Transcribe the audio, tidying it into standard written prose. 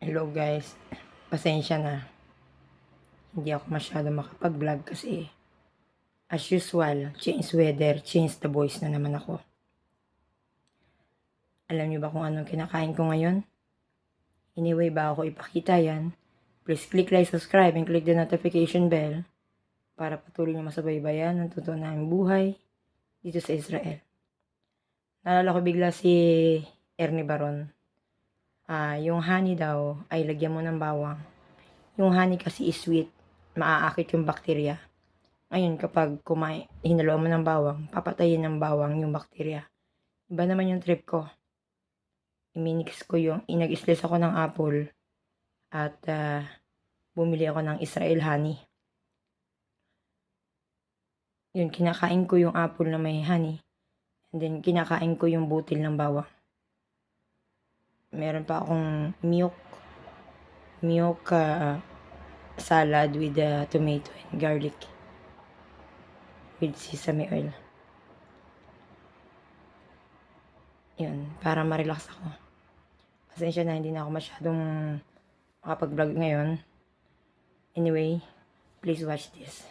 Hello guys, pasensya na. Hindi ako masyado makapag-vlog kasi as usual, change weather, change the voice na naman ako. Alam niyo ba kung anong kinakain ko ngayon? Anyway, ba ako ipakita yan? Please click like, subscribe, and click the notification bell para patuloy niyo masubaybayan ang totoo naming buhay dito sa Israel. Naalala ko bigla si Ernie Baron. Yung honey daw ay lagyan mo ng bawang. Yung honey kasi is sweet, maaakit yung bakterya. Ngayon, kapag hinaluan mo ng bawang, papatayin ng bawang yung bakterya. Iba naman yung trip ko. Inag-slice ako ng apple at bumili ako ng Israel honey. Yun, kinakain ko yung apple na may honey. And then, kinakain ko yung butil ng bawang. Meron pa akong milk salad with tomato and garlic with sesame oil. Yun, para ma-relax ako. Pasensya na, hindi na ako masyadong makapag-vlog ngayon. Anyway, please watch this.